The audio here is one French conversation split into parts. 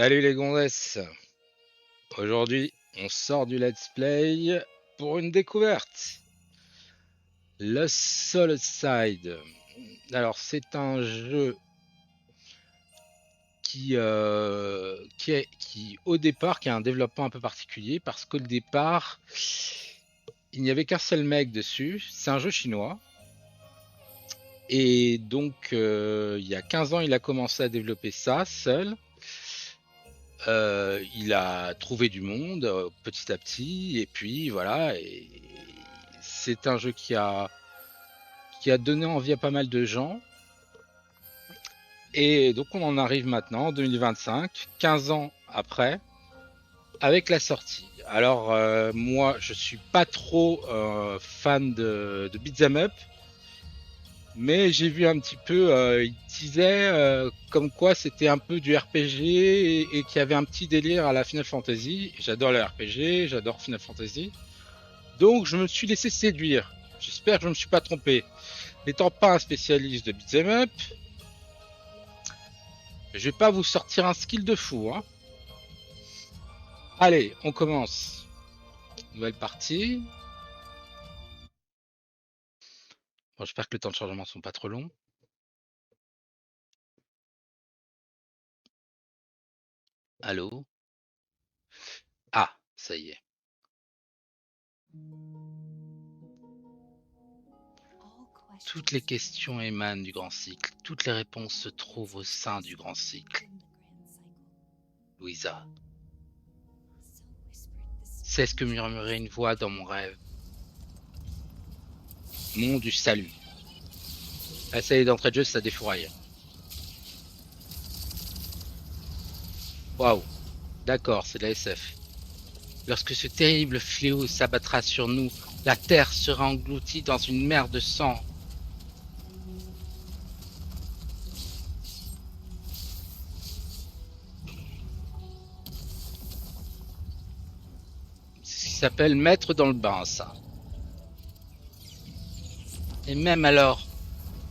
Salut les gondesses. Aujourd'hui, on sort du let's play pour une découverte. Lost Soul Side. Alors, c'est un jeu qui au départ, qui a un développement un peu particulier parce qu'au départ, il n'y avait qu'un seul mec dessus. C'est un jeu chinois. Et donc, il y a 15 ans, il a commencé à développer ça seul. Il a trouvé du monde petit à petit, et puis voilà. Et c'est un jeu qui a donné envie à pas mal de gens. Et donc on en arrive maintenant en 2025, 15 ans après, avec la sortie. Alors moi, je suis pas trop fan de beat'em up, mais j'ai vu un petit peu, il disait comme quoi c'était un peu du RPG et qu'il y avait un petit délire à la Final Fantasy. J'adore le RPG, j'adore Final Fantasy. Donc je me suis laissé séduire. J'espère que je ne me suis pas trompé. N'étant pas un spécialiste de beat'em up, je vais pas vous sortir un skill de fou. Hein. Allez, on commence. Nouvelle partie. Bon, j'espère que les temps de chargement sont pas trop longs. Allô? Ah, ça y est. Toutes les questions émanent du grand cycle. Toutes les réponses se trouvent au sein du grand cycle. Louisa. C'est ce que murmurait une voix dans mon rêve. Nom du salut. Ah, ça y est, d'entrée de jeu, ça défouraille. Waouh. D'accord, c'est de la SF. Lorsque ce terrible fléau s'abattra sur nous, la terre sera engloutie dans une mer de sang. C'est ce qui s'appelle mettre dans le bain, ça. Et même alors,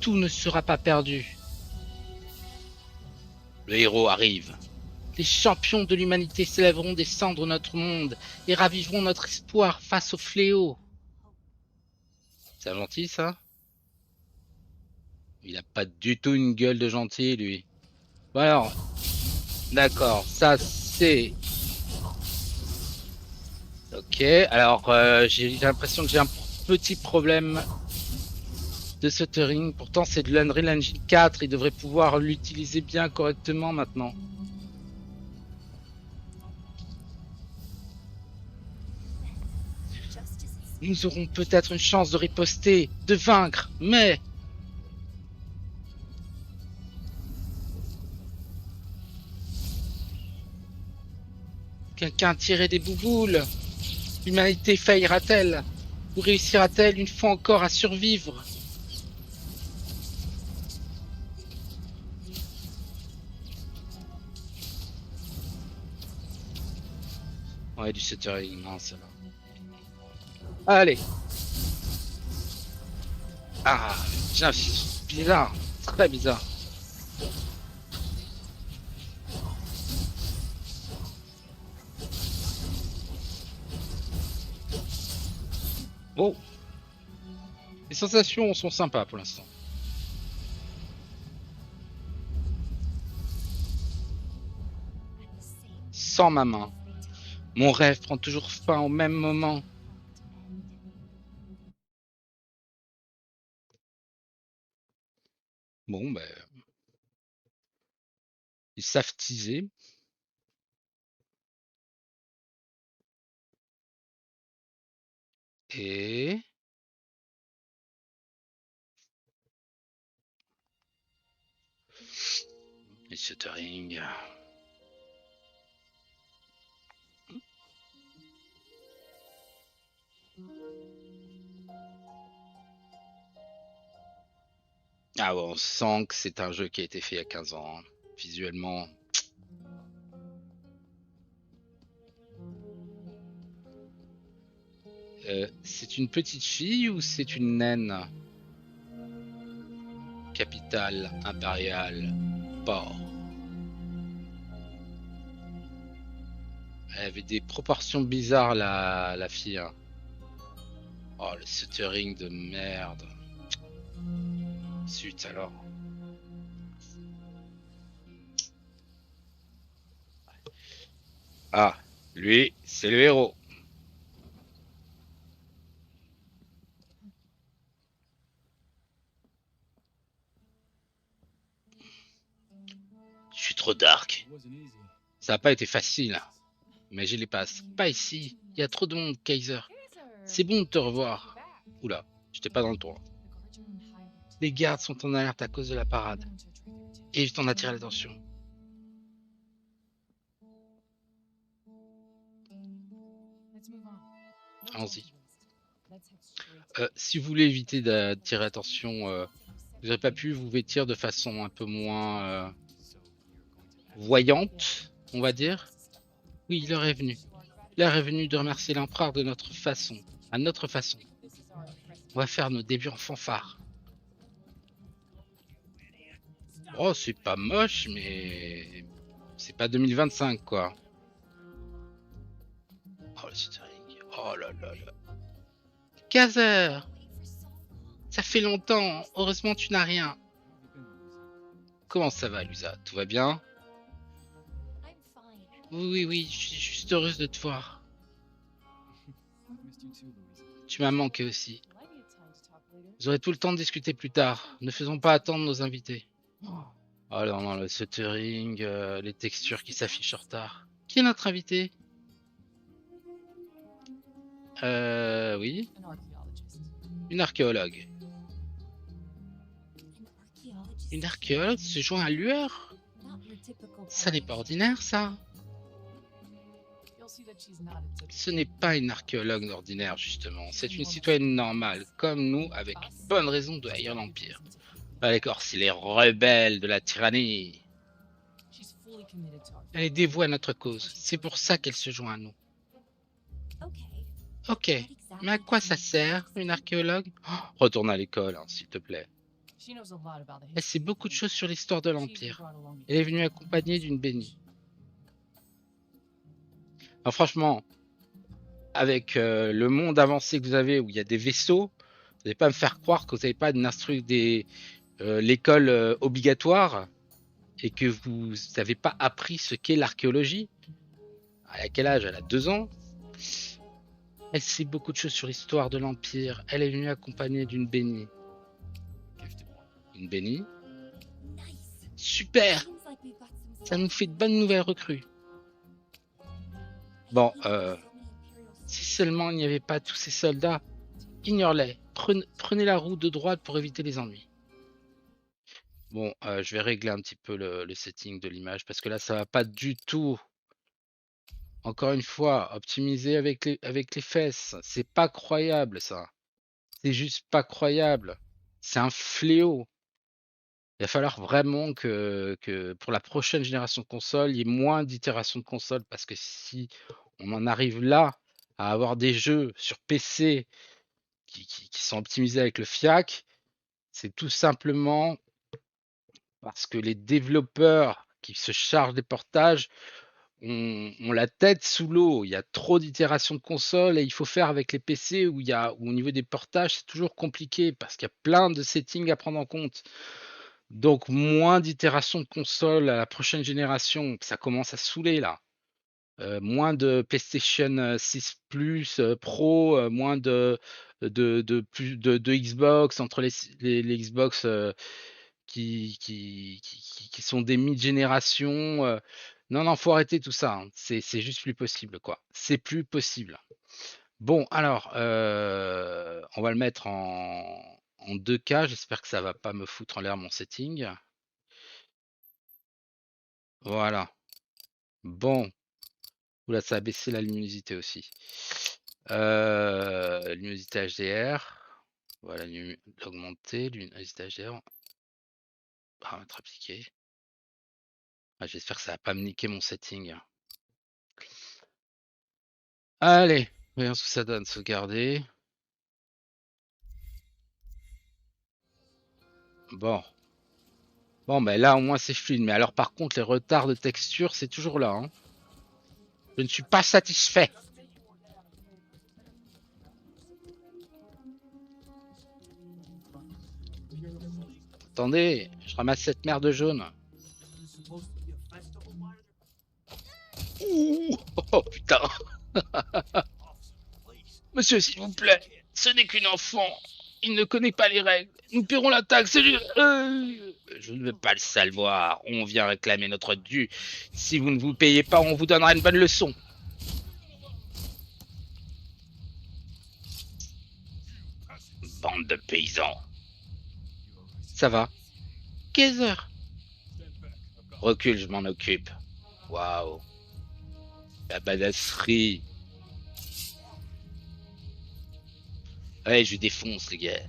tout ne sera pas perdu. Le héros arrive. Les champions de l'humanité s'élèveront des cendres de notre monde et raviveront notre espoir face au fléau. C'est gentil, ça? Il a pas du tout une gueule de gentil, lui. Bon alors, d'accord, ça c'est... Ok, alors j'ai l'impression que j'ai un petit problème de stuttering. Pourtant c'est de l'Unreal Engine 4, il devrait pouvoir l'utiliser bien correctement maintenant. Nous aurons peut-être une chance de riposter, de vaincre, mais... Quelqu'un tirer des bouboules. L'humanité faillira-t-elle? Ou réussira-t-elle une fois encore à survivre? Ouais, du stuttering, non, ça va. Allez. Ah, bizarre, très bizarre. Bon, les sensations sont sympas pour l'instant. Sans ma main, mon rêve prend toujours fin au même moment. Bon, ben, ils savent teaser. Et... Les stuttering. Ah bon, on sent que c'est un jeu qui a été fait il y a 15 ans. Hein. Visuellement. C'est une petite fille ou c'est une naine? Capitale impériale, port. Elle avait des proportions bizarres, la fille. Hein. Oh, le stuttering de merde. Zut alors. Ah, lui, c'est le héros. Je suis trop dark. Ça n'a pas été facile, mais je les passe. Pas ici. Il y a trop de monde, Kaiser. C'est bon de te revoir. Oula, j'étais pas dans le tour. Les gardes sont en alerte à cause de la parade. Et je t'en attire l'attention. Allons-y. Si vous voulez éviter d'attirer l'attention, vous n'aurez pas pu vous vêtir de façon un peu moins voyante, on va dire. Oui, l'heure est venue. L'heure est venue de remercier l'empereur de notre façon, à notre façon. On va faire nos débuts en fanfare. Oh, c'est pas moche, mais c'est pas 2025, quoi. Oh, le stuttering. Oh là là là. 15 heures. Ça fait longtemps. Heureusement, tu n'as rien. Comment ça va, Lusa? Tout va bien? Oui, oui, je suis juste heureuse de te voir. Tu m'as manqué aussi. Vous aurez tout le temps de discuter plus tard. Ne faisons pas attendre nos invités. Oh non, non, le stuttering, les textures qui s'affichent en retard. Qui est notre invité? Oui. Une archéologue. Une archéologue se joint à Lueur? Ça n'est pas ordinaire, ça. Ce n'est pas une archéologue ordinaire, justement. C'est une citoyenne normale, comme nous, avec bonne raison de haïr l'Empire. Ah, d'accord, c'est les rebelles de la tyrannie. Elle est dévouée à notre cause. C'est pour ça qu'elle se joint à nous. Ok, mais à quoi ça sert, une archéologue? Retourne à l'école, hein, s'il te plaît. Elle sait beaucoup de choses sur l'histoire de l'Empire. Elle est venue accompagnée d'une bénie. Alors, franchement, avec le monde avancé que vous avez, où il y a des vaisseaux, vous n'allez pas me faire croire que vous n'avez pas l'école obligatoire et que vous n'avez pas appris ce qu'est l'archéologie. À quel âge? Elle a 2 ans. Elle sait beaucoup de choses sur l'histoire de l'Empire. Elle est venue accompagnée d'une bénie. Une bénie? Super! Ça nous fait de bonnes nouvelles recrues. Bon, si seulement il n'y avait pas tous ces soldats, ignore-les. Prenez la route de droite pour éviter les ennuis. Bon, je vais régler un petit peu le setting de l'image parce que là, ça va pas du tout. Encore une fois, optimiser avec les fesses. C'est pas croyable, ça. C'est juste pas croyable. C'est un fléau. Il va falloir vraiment que pour la prochaine génération de consoles, il y ait moins d'itérations de consoles parce que si on en arrive là à avoir des jeux sur PC qui sont optimisés avec le FIAC, c'est tout simplement parce que les développeurs qui se chargent des portages ont la tête sous l'eau. Il y a trop d'itérations de consoles et il faut faire avec les PC où au niveau des portages, c'est toujours compliqué parce qu'il y a plein de settings à prendre en compte. Donc moins d'itérations de consoles à la prochaine génération, ça commence à saouler là. Moins de PlayStation 6 Plus Pro, moins de Xbox entre les Xbox qui sont des mid-génération. Non, non, faut arrêter tout ça. Hein. C'est juste plus possible, quoi. C'est plus possible. Bon, alors, on va le mettre en 2K. J'espère que ça va pas me foutre en l'air mon setting. Voilà. Bon. Oula, ça a baissé la luminosité aussi. Luminosité HDR. Voilà, l'augmenter. Luminosité HDR. Paramètres appliqués. Ah, j'espère que ça va pas me niquer mon setting. Allez, voyons ce que ça donne. Sauvegarder. Bon. Bon, ben là, au moins, c'est fluide. Mais alors, par contre, les retards de texture, c'est toujours là. Hein. Je ne suis pas satisfait. Attendez, je ramasse cette merde jaune. Ouh, oh putain. Monsieur, s'il vous plaît, ce n'est qu'une enfant. Il ne connaît pas les règles. Nous paierons la taxe. Je ne veux pas le savoir. On vient réclamer notre dû. Si vous ne vous payez pas, on vous donnera une bonne leçon. Bande de paysans. Ça va? Kaiser. Recule, je m'en occupe. Waouh. La badasserie. Ouais, je vous défonce, les gars.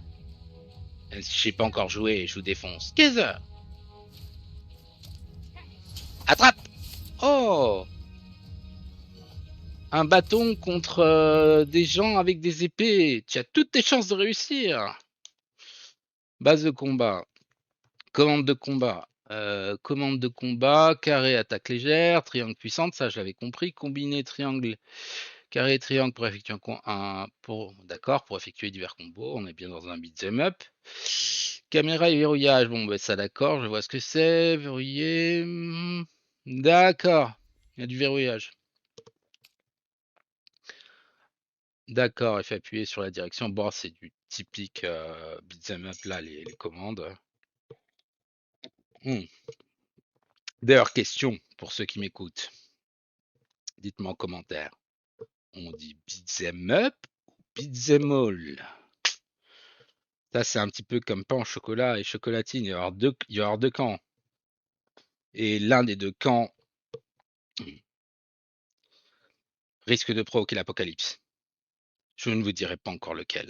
Même si je sais pas encore jouer, je vous défonce. Kaiser. Attrape. Oh. Un bâton contre des gens avec des épées. Tu as toutes tes chances de réussir. Base de combat. Commande de combat. Commande de combat. Carré, attaque légère. Triangle puissante, ça je l'avais compris. Combiné triangle, carré, triangle pour effectuer d'accord, pour effectuer divers combos. On est bien dans un beat'em up. Caméra et verrouillage. Bon, ben ça d'accord, je vois ce que c'est. Verrouillé. D'accord. Il y a du verrouillage. D'accord, il fait appuyer sur la direction. Bon, c'est du typique beat'em up là, les commandes. D'ailleurs, question pour ceux qui m'écoutent. Dites-moi en commentaire. On dit beat'em up ou beat'em all? Ça, c'est un petit peu comme pain au chocolat et chocolatine. Il va y avoir deux camps. Et l'un des deux camps risque de provoquer l'apocalypse. Je ne vous dirai pas encore lequel.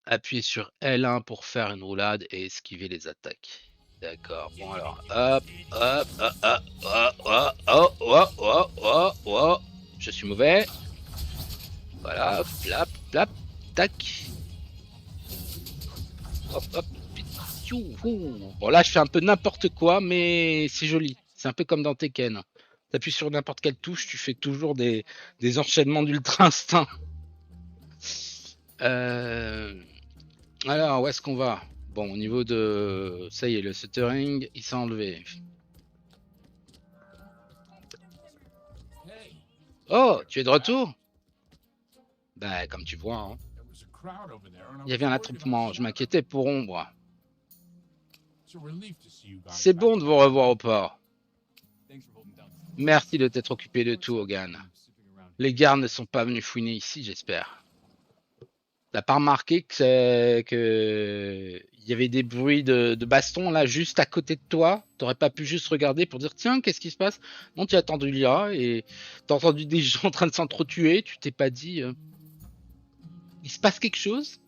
Appuyez sur L1 pour faire une roulade et esquiver les attaques. D'accord. Bon alors, hop, hop, hop, hop, hop, hop, hop, hop, hop, hop, hop. Je suis mauvais. Voilà, flap, flap, tac. Hop, hop. Bon là, je fais un peu n'importe quoi, mais c'est joli. C'est un peu comme dans Tekken. T'appuies sur n'importe quelle touche, tu fais toujours des enchaînements d'ultra instinct. Alors, où est-ce qu'on va? Bon, au niveau de... Ça y est, le stuttering, il s'est enlevé. Oh, tu es de retour? Bah, comme tu vois, hein. Il y avait un attroupement, je m'inquiétais pour Ombre. C'est bon de vous revoir au port. Merci de t'être occupé de tout, Hogan. Les gardes ne sont pas venus fouiner ici, j'espère. T'as pas remarqué que il y avait des bruits de baston là juste à côté de toi? T'aurais pas pu juste regarder pour dire tiens, qu'est-ce qui se passe? Non, tu as attendu là et t'as entendu des gens en train de s'entretuer, tu t'es pas dit il se passe quelque chose?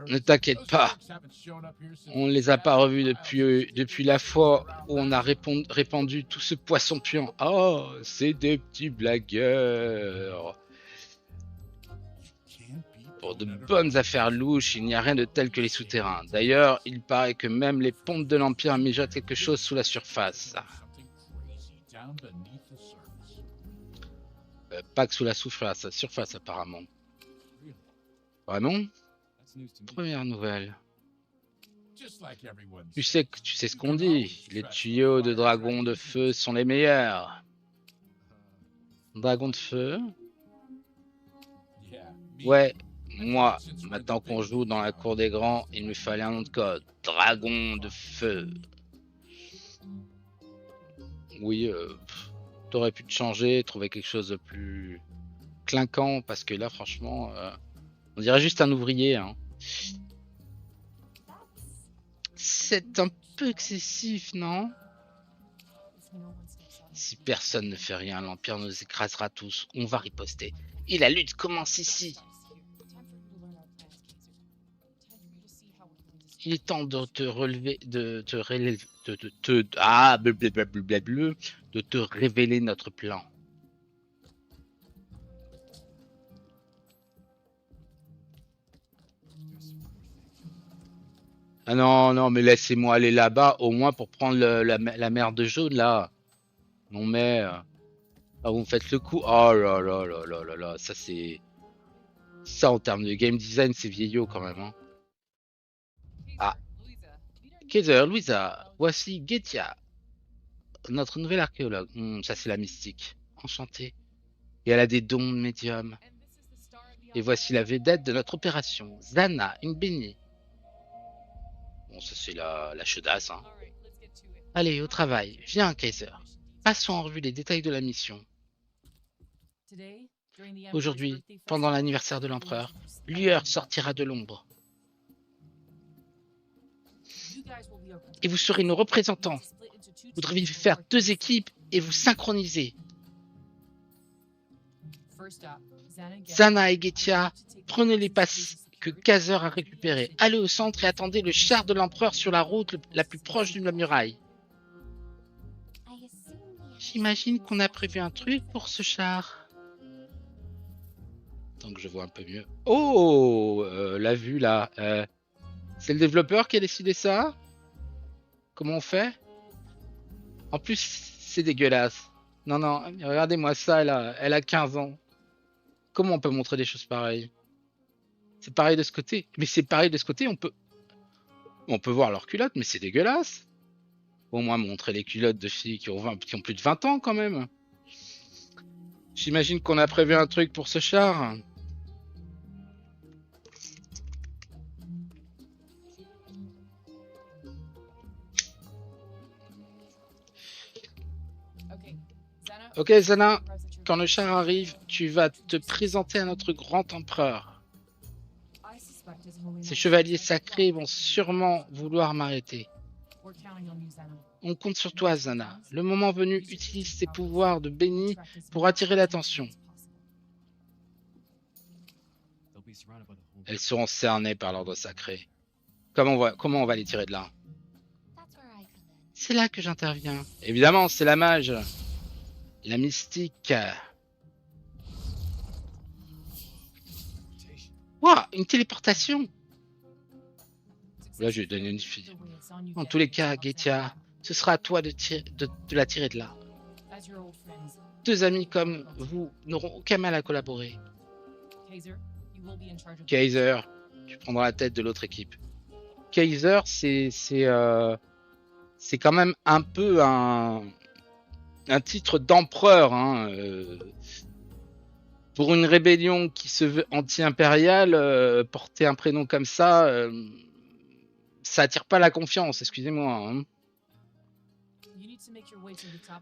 Ne t'inquiète pas, on ne les a pas revus depuis la fois où on a répandu tout ce poisson puant. Oh, c'est des petits blagueurs. Pour de bonnes affaires louches, il n'y a rien de tel que les souterrains. D'ailleurs, il paraît que même les pompes de l'Empire mijotent quelque chose sous la surface. Pas que sous la surface apparemment. Vraiment? Première nouvelle. Tu sais ce qu'on dit. Les tuyaux de dragon de feu sont les meilleurs. Dragon de feu? Ouais, moi, maintenant qu'on joue dans la cour des grands, il me fallait un nom de code. Dragon de feu. Oui, t'aurais pu te changer, trouver quelque chose de plus clinquant, parce que là, franchement, on dirait juste un ouvrier. Hein. C'est un peu excessif, non? Si personne ne fait rien, l'Empire nous écrasera tous. On va riposter. Et la lutte commence ici. Il est temps de te relever, de te révéler notre plan. Ah non, non, mais laissez-moi aller là-bas, au moins pour prendre la mer de jaune, là. Non, mais... ah, vous me faites le coup. Oh là là là là là là, ça c'est... Ça, en termes de game design, c'est vieillot quand même, hein. Ah, Kaiser, Louisa, voici Getia, notre nouvelle archéologue. Ça, c'est la mystique. Enchantée. Et elle a des dons de médium. Et voici la vedette de notre opération, Zana, une baignée. Bon, ça, c'est la chaudasse, hein. Allez, au travail. Viens, Kaiser. Passons en revue les détails de la mission. Aujourd'hui, pendant l'anniversaire de l'empereur, Lueur sortira de l'ombre. Et vous serez nos représentants. Vous devez faire 2 équipes et vous synchroniser. Zana et Getia, prenez les passes que Kaiser a récupérées. Allez au centre et attendez le char de l'empereur sur la route la plus proche de la muraille. J'imagine qu'on a prévu un truc pour ce char. Tant que je vois un peu mieux. Oh, la vue là. C'est le développeur qui a décidé ça? Comment on fait? En plus, c'est dégueulasse. Non, non, regardez-moi ça, elle a 15 ans. Comment on peut montrer des choses pareilles? C'est pareil de ce côté. Mais c'est pareil de ce côté, on peut voir leurs culottes, mais c'est dégueulasse. Au moins montrer les culottes de filles qui ont plus de 20 ans quand même. J'imagine qu'on a prévu un truc pour ce char. Ok, Zana, quand le char arrive, tu vas te présenter à notre grand empereur. Ces chevaliers sacrés vont sûrement vouloir m'arrêter. On compte sur toi, Zana. Le moment venu, utilise tes pouvoirs de béni pour attirer l'attention. Elles seront cernées par l'ordre sacré. Comment on va les tirer de là? C'est là que j'interviens. Évidemment, c'est la mage. La mystique. Ouah, une téléportation. Là, je vais donner une fille. En tous les cas, Getia, ce sera à toi de la tirer de là. 2 amis comme vous n'auront aucun mal à collaborer. Kaiser, tu prendras la tête de l'autre équipe. Kaiser, c'est quand même un peu un titre d'empereur, hein. Pour une rébellion qui se veut anti-impériale, porter un prénom comme ça attire pas la confiance, excusez-moi, hein.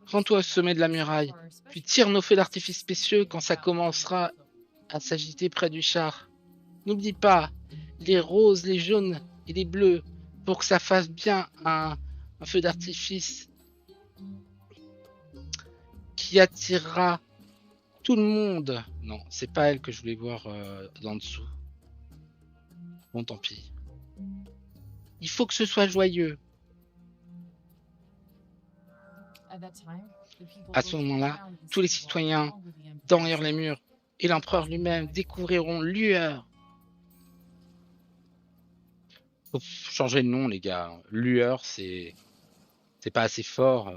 Rends-toi au sommet de la muraille, puis tire nos feux d'artifice spécieux quand ça commencera à s'agiter près du char. N'oublie pas, les roses, les jaunes et les bleus, pour que ça fasse bien un feu d'artifice qui attirera tout le monde. Non, c'est pas elle que je voulais voir d'en dessous. Bon, tant pis. Il faut que ce soit joyeux. À ce moment-là, tous les citoyens, derrière les murs, et l'empereur lui-même découvriront Lueur. Faut changer de nom, les gars. Lueur, c'est pas assez fort.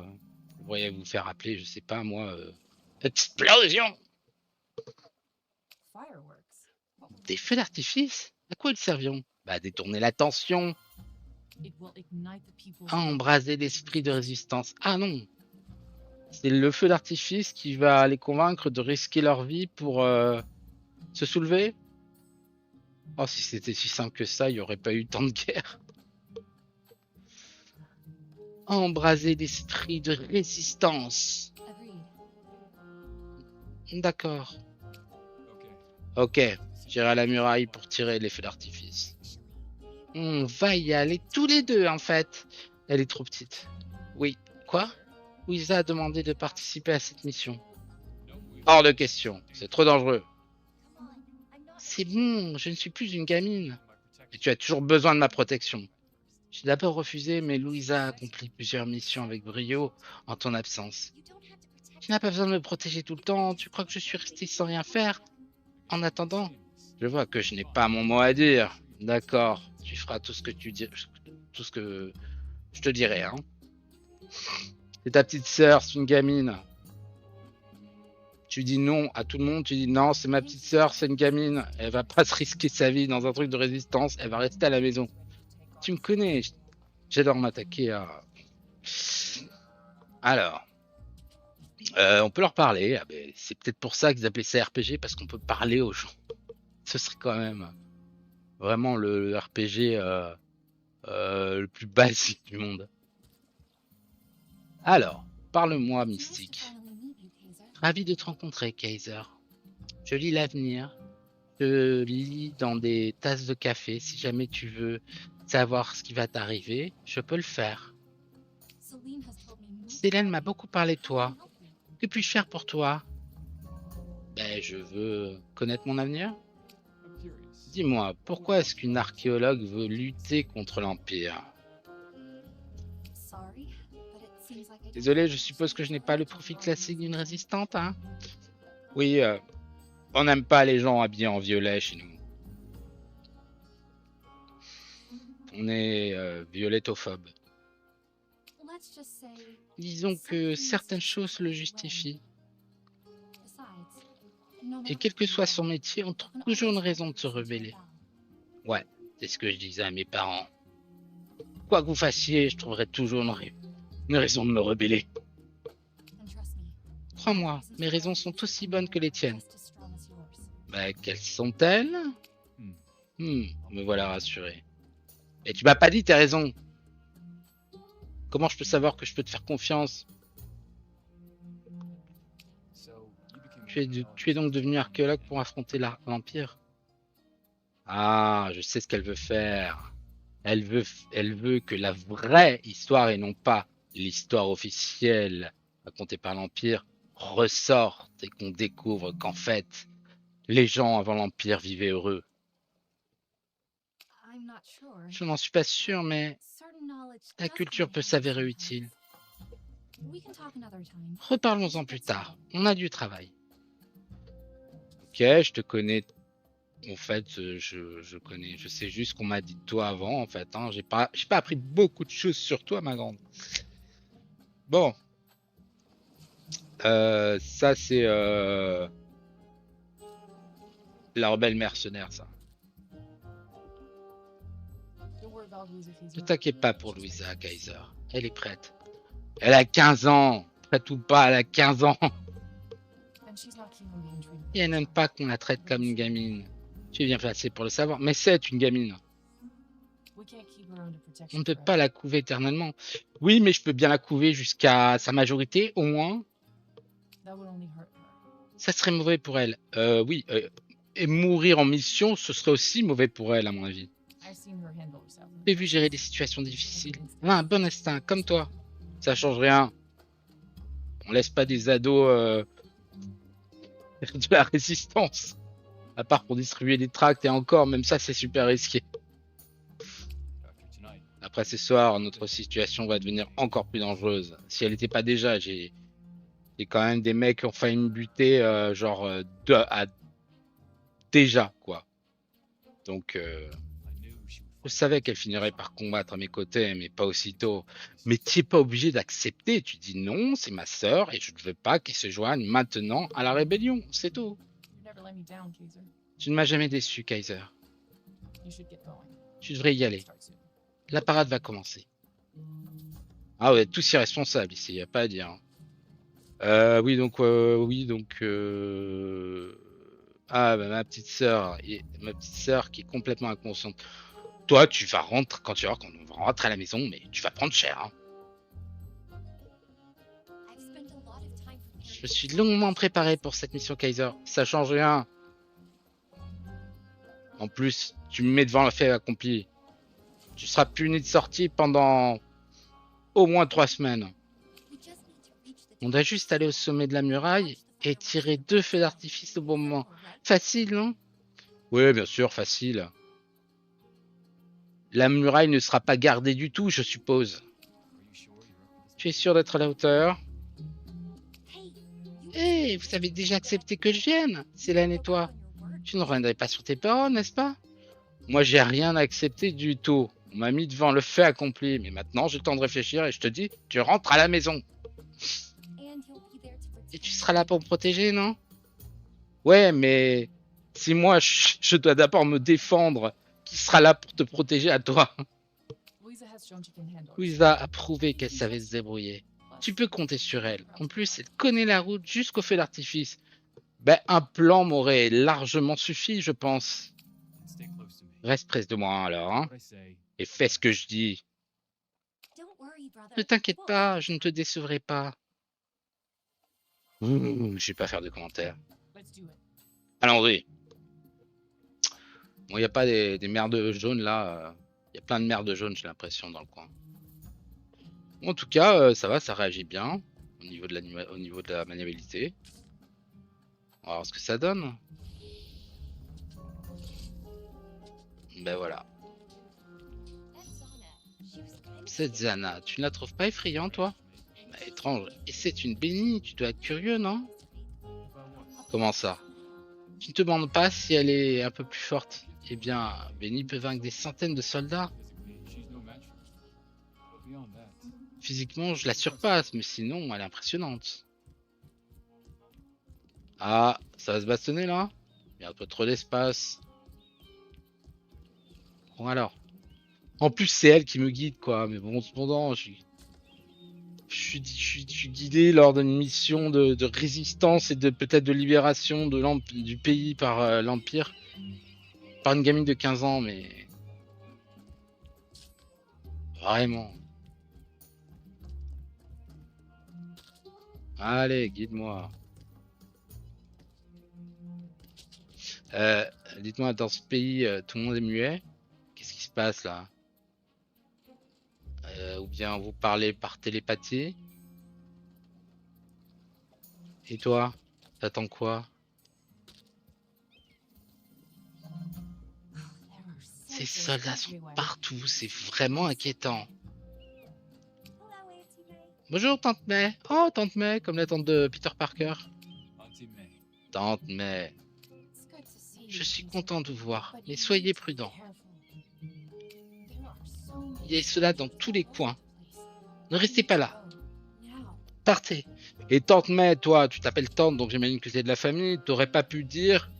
Vous pourriez vous faire appeler, je sais pas moi, explosion. Des feux d'artifice? À quoi ils serviront? Bah, détourner l'attention. Embraser l'esprit de résistance. Ah non, c'est le feu d'artifice qui va les convaincre de risquer leur vie pour se soulever. Oh, si c'était si simple que ça, il n'y aurait pas eu tant de guerre. Embraser l'esprit de résistance. D'accord. Ok, j'irai à la muraille pour tirer les feux d'artifice. On va y aller tous les deux, en fait. Elle est trop petite. Oui. Quoi? Louisa a demandé de participer à cette mission. Hors de question. C'est trop dangereux. C'est bon, je ne suis plus une gamine. Et tu as toujours besoin de ma protection. J'ai d'abord refusé, mais Louisa a accompli plusieurs missions avec brio en ton absence. Tu n'as pas besoin de me protéger tout le temps. Tu crois que je suis resté sans rien faire? En attendant, je vois que je n'ai pas mon mot à dire. D'accord. tu feras tout ce que tout ce que je te dirai. Hein. C'est ta petite sœur, c'est une gamine. Tu dis non à tout le monde, tu dis non, c'est ma petite sœur, c'est une gamine. Elle va pas se risquer sa vie dans un truc de résistance, elle va rester à la maison. Tu me connais, j'adore m'attaquer à... Alors, on peut leur parler. Ah ben, c'est peut-être pour ça qu'ils appelaient ça RPG, parce qu'on peut parler aux gens. Ce serait quand même vraiment le RPG le plus basique du monde. Alors, parle-moi, Mystique. Ravi de te rencontrer, Kaiser. Je lis l'avenir. Je lis dans des tasses de café. Si jamais tu veux savoir ce qui va t'arriver, je peux le faire. Célène m'a beaucoup parlé de toi. Que puis-je faire pour toi? Ben, je veux connaître mon avenir. Dis-moi, pourquoi est-ce qu'une archéologue veut lutter contre l'Empire? Désolé, je suppose que je n'ai pas le profil classique d'une résistante, hein? Oui, on n'aime pas les gens habillés en violet chez nous. On est violettophobe. Disons que certaines choses le justifient. Et quel que soit son métier, on trouve toujours une raison de se rebeller. Ouais, c'est ce que je disais à mes parents. Quoi que vous fassiez, je trouverai toujours une raison de me rebeller. Crois-moi, mes raisons sont aussi bonnes que les tiennes. Bah, quelles sont-elles? Me voilà rassuré. Et tu m'as pas dit tes raisons. Comment je peux savoir que je peux te faire confiance? Tu es donc devenu archéologue pour affronter l'Empire? Ah, je sais ce qu'elle veut faire. Elle veut que la vraie histoire et non pas l'histoire officielle racontée par l'Empire ressorte et qu'on découvre qu'en fait, les gens avant l'Empire vivaient heureux. Je n'en suis pas sûr, mais la culture peut s'avérer utile. Reparlons-en plus tard. On a du travail. Ok, je te connais. En fait, je sais juste qu'on m'a dit de toi avant, en fait. Hein. J'ai pas appris beaucoup de choses sur toi, ma grande. Bon. Ça, c'est la rebelle mercenaire, ça. Ne t'inquiète pas pour Louisa, Kaiser. Elle est prête. Elle a 15 ans. Prête ou pas, elle a 15 ans. Et elle n'aime pas qu'on la traite comme une gamine. Tu es bien placé pour le savoir, mais c'est une gamine. On ne peut pas la couver éternellement. Oui, mais je peux bien la couver jusqu'à sa majorité, au moins. Ça serait mauvais pour elle. Oui, et mourir en mission, ce serait aussi mauvais pour elle, à mon avis. J'ai vu gérer des situations difficiles. Elle a un bon instinct, comme toi. Ça change rien. On laisse pas des ados de la résistance. À part pour distribuer des tracts, et encore, même ça, c'est super risqué. Après ce soir, notre situation va devenir encore plus dangereuse. Si elle n'était pas déjà, j'ai quand même des mecs qui ont failli me buter, déjà, quoi. Donc, je savais qu'elle finirait par combattre à mes côtés, mais pas aussitôt. Mais tu n'es pas obligé d'accepter. Tu dis non, c'est ma sœur, et je ne veux pas qu'elle se joigne maintenant à la rébellion. C'est tout. Tu ne m'as jamais déçu, Kaiser. Tu devrais y aller. La parade va commencer. Ah ouais, tous irresponsables ici, y a pas à dire. Oui, donc, ah, bah, ma petite sœur qui est complètement inconsciente. Toi, tu vas rentrer quand on va rentrer à la maison, mais tu vas prendre cher. Hein. Je me suis longuement préparé pour cette mission, Kaiser. Ça change rien. En plus, tu me mets devant le fait accompli. Tu seras puni de sortie pendant au moins 3 semaines. On doit juste aller au sommet de la muraille et tirer 2 feux d'artifice au bon moment. Facile, non? Oui, bien sûr, facile. La muraille ne sera pas gardée du tout, je suppose. Tu es sûr d'être à la hauteur? Hé, vous avez déjà accepté que je vienne, Célène et toi. Tu ne reviendrais pas sur tes paroles, n'est-ce pas? Moi, j'ai rien accepté du tout. On m'a mis devant le fait accompli. Mais maintenant, j'ai le temps de réfléchir et je te dis, tu rentres à la maison. Et tu seras là pour me protéger, non? Ouais, mais si moi, je dois d'abord me défendre, qui sera là pour te protéger à toi? Louisa a prouvé qu'elle savait se débrouiller. Tu peux compter sur elle. En plus, elle connaît la route jusqu'au feu d'artifice. Ben, un plan m'aurait largement suffi, je pense. Reste près de moi, alors, hein, et fais ce que je dis. Ne t'inquiète pas, je ne te décevrai pas. Je vais pas faire de commentaires. Allons-y. Bon, il n'y a pas des merdes jaunes là. Il y a plein de merdes jaunes, j'ai l'impression, dans le coin. En tout cas, ça va, ça réagit bien au niveau de la maniabilité. On va voir ce que ça donne. Ben voilà. Cette Zana, tu ne la trouves pas effrayante, toi? Bah, étrange. Et c'est une bénie, tu dois être curieux, non? Comment ça? Tu ne te demandes pas si elle est un peu plus forte? Eh bien, Benny peut vaincre des centaines de soldats. Physiquement, je la surpasse, mais sinon, elle est impressionnante. Ah, ça va se bastonner là? Il y a un peu trop d'espace. Bon alors. En plus, c'est elle qui me guide, quoi. Mais bon, cependant, je suis guidé lors d'une mission de résistance et de peut-être de libération du pays par l'Empire. Par une gamine de 15 ans, mais vraiment. Allez, guide-moi. Euh, Dites-moi, dans ce pays, tout le monde est muet. Qu'est-ce qui se passe là? Ou bien vous parlez par télépathie? Et toi, t'attends quoi? Ces soldats sont partout, c'est vraiment inquiétant. Bonjour, tante May. Oh, tante May, comme la tante de Peter Parker. Tante May, je suis content de vous voir, mais soyez prudents. Il y a cela dans tous les coins. Ne restez pas là. Partez. Et tante May, toi, tu t'appelles tante, donc j'imagine que c'est de la famille. T'aurais pas pu dire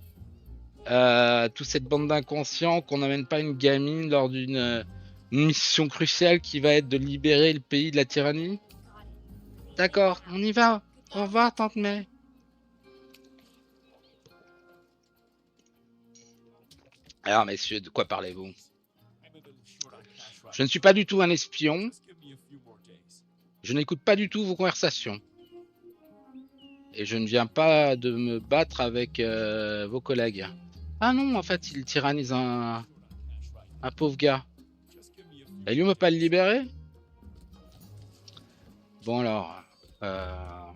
toute cette bande d'inconscients qu'on n'amène pas une gamine lors d'une mission cruciale qui va être de libérer le pays de la tyrannie? D'accord, on y va. Au revoir, tante May. Alors, messieurs, de quoi parlez-vous? Je ne suis pas du tout un espion. Je n'écoute pas du tout vos conversations. Et je ne viens pas de me battre avec vos collègues. Ah non, en fait, il tyrannise un pauvre gars. Et lui, on ne peut pas le libérer? Bon alors, à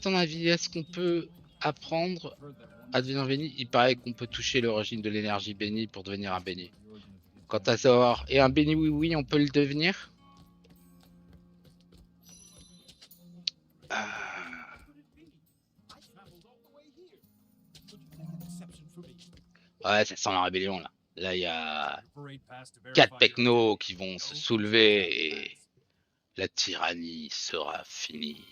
ton avis, est-ce qu'on peut apprendre à devenir béni? Il paraît qu'on peut toucher l'origine de l'énergie bénie pour devenir un béni. Quant à savoir, et un béni oui oui, on peut le devenir? Ah, ouais, ça sent la rébellion là. Là, il y a 4 technos qui vont se soulever et la tyrannie sera finie.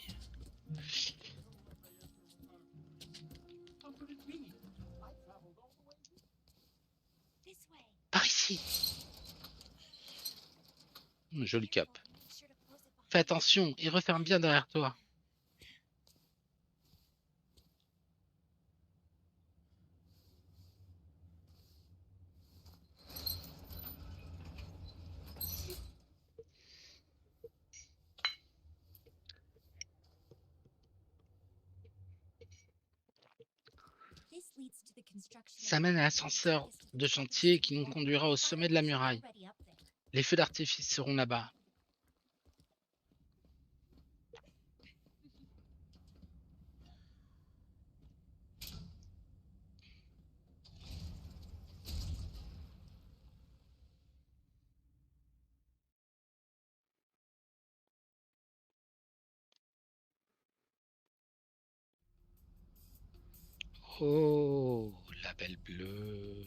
Par ici. Joli cap. Fais attention et referme bien derrière toi. Ça mène à l'ascenseur de chantier qui nous conduira au sommet de la muraille. Les feux d'artifice seront là-bas. Oh, la belle bleue.